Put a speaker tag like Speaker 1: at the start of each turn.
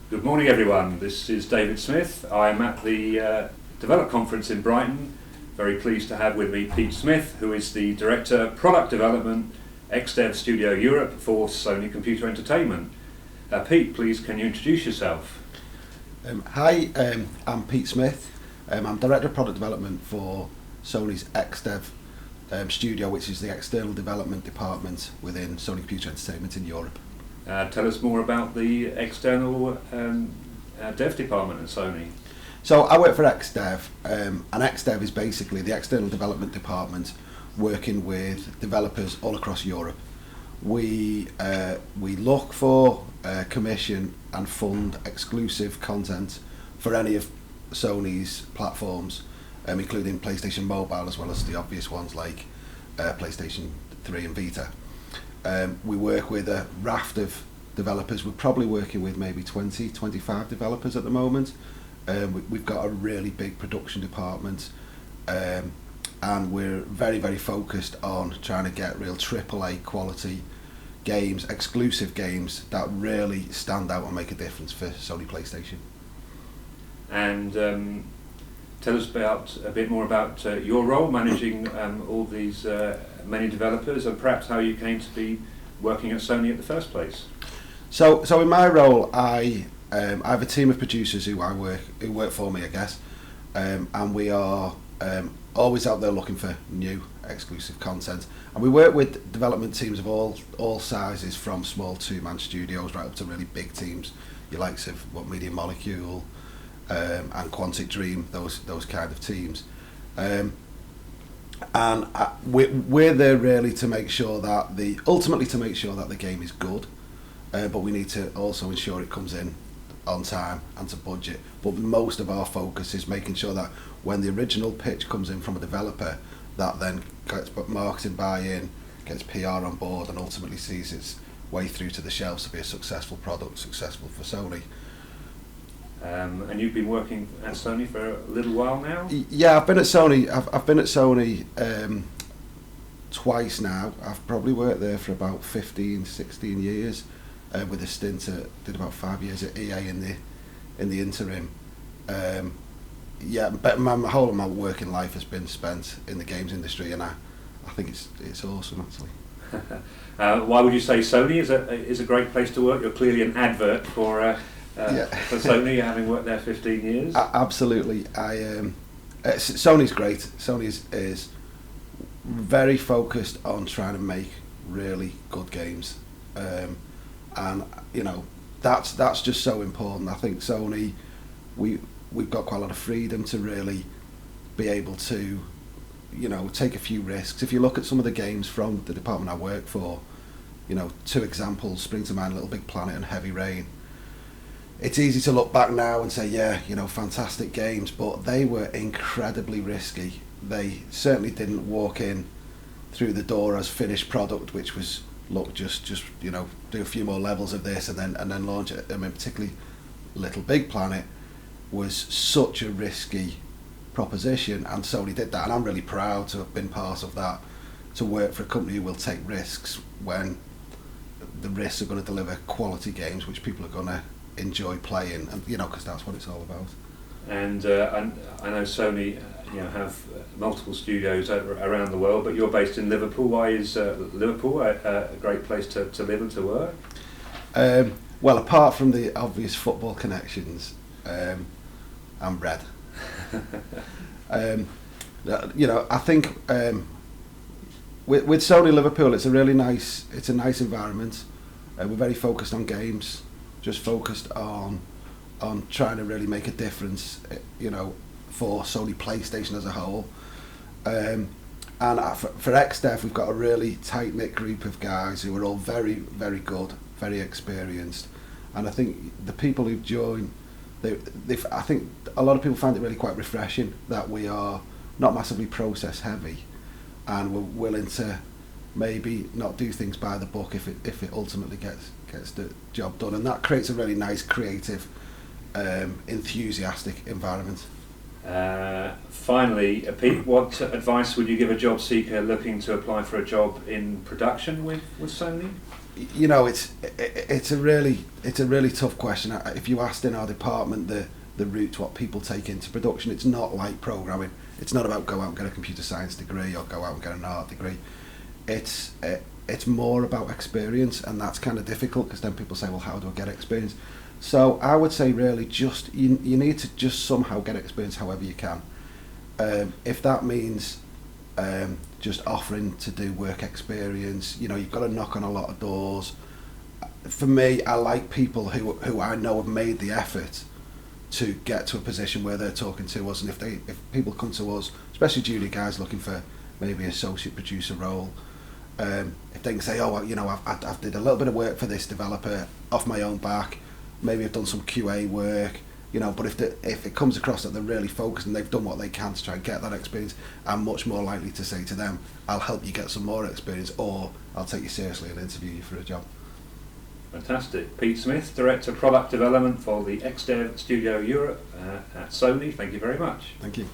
Speaker 1: Good morning everyone, this is David Smith. I am at the Develop Conference in Brighton. Very pleased to have with me Pete Smith, who is the Director Product Development XDev Studio Europe for Sony Computer Entertainment. Pete, please can you introduce yourself?
Speaker 2: Hi, I'm Pete Smith. I'm Director of Product Development for Sony's XDev Studio, which is the external development department within Sony Computer Entertainment in Europe.
Speaker 1: Tell us more about the external dev department at Sony.
Speaker 2: So I work for XDev, and XDev is basically the external development department working with developers all across Europe. We look for, commission and fund exclusive content for any of Sony's platforms, including PlayStation Mobile as well as the obvious ones like PlayStation 3 and Vita. We work with a raft of developers. We're probably working with maybe 20, 25 developers at the moment. We've got a really big production department, and we're very, very focused on trying to get real AAA quality games, exclusive games that really stand out and make a difference for Sony PlayStation.
Speaker 1: And tell us a bit more about your role managing all these many developers, and perhaps how you came to be working at Sony at the first place.
Speaker 2: So in my role, I have a team of producers who work for me, I guess, and we are always out there looking for new exclusive content. And we work with development teams of all sizes, from small two-man studios right up to really big teams, your likes of Media Molecule and Quantic Dream, those kind of teams. And we're there really to make sure that ultimately to make sure that the game is good, but we need to also ensure it comes in on time and to budget. But most of our focus is making sure that when the original pitch comes in from a developer, that then gets marketing buy-in, gets PR on board, and ultimately sees its way through to the shelves to be a successful product, successful for Sony.
Speaker 1: And you've been working at Sony for a little while now?
Speaker 2: Yeah, I've been at Sony. I've been at Sony twice now. I've probably worked there for about 15, 16 years, with a stint did about 5 years at EA in the interim. But my whole of my working life has been spent in the games industry, and I think it's awesome actually.
Speaker 1: Why would you say Sony is a great place to work? You're clearly an advert for Sony, having worked there 15 years.
Speaker 2: Absolutely. Sony's great. Sony is very focused on trying to make really good games, and that's just so important. I think Sony, we've got quite a lot of freedom to really be able to take a few risks. If you look at some of the games from the department I work for, two examples spring to mind: Little Big Planet and Heavy Rain. It's easy to look back now and say, fantastic games, but they were incredibly risky. They certainly didn't walk in through the door as finished product, which was, look, just do a few more levels of this and then launch it. I mean, particularly Little Big Planet was such a risky proposition, and Sony did that, and I'm really proud to have been part of that, to work for a company who will take risks when the risks are going to deliver quality games which people are going to enjoy playing, and because that's what it's all about. And
Speaker 1: I know Sony have multiple studios around the world, but you're based in Liverpool. Why is Liverpool a great place to live and to work?
Speaker 2: Well, apart from the obvious football connections, I'm red. I think with Sony Liverpool, it's a nice environment. We're very focused on games, just focused on trying to really make a difference, for Sony PlayStation as a whole. And for XDev, we've got a really tight-knit group of guys who are all very, very good, very experienced. And I think the people who've joined, I think a lot of people find it really quite refreshing that we are not massively process heavy, and we're willing to maybe not do things by the book if it ultimately gets the job done, and that creates a really nice, creative, enthusiastic environment.
Speaker 1: Finally, Pete, what advice would you give a job seeker looking to apply for a job in production with Sony?
Speaker 2: you know, it's a really tough question. If you asked in our department the route to what people take into production, it's not like programming. It's not about go out and get a computer science degree or go out and get an art degree. It's more about experience, and that's kind of difficult because then people say, well, how do I get experience? So I would say really just you need to just somehow get experience however you can. If that means just offering to do work experience, you know, you've got to knock on a lot of doors. For me, I like people who I know have made the effort to get to a position where they're talking to us, and if people come to us, especially junior guys looking for maybe associate producer role, if they can say, oh, well, you know, I've did a little bit of work for this developer off my own back, maybe I've done some QA work, you know, but if it comes across that they're really focused and they've done what they can to try and get that experience, I'm much more likely to say to them, I'll help you get some more experience, or I'll take you seriously and interview you for a job.
Speaker 1: Fantastic. Pete Smith, Director Product Development for the XDev Studio Europe at Sony. Thank you very much.
Speaker 2: Thank you.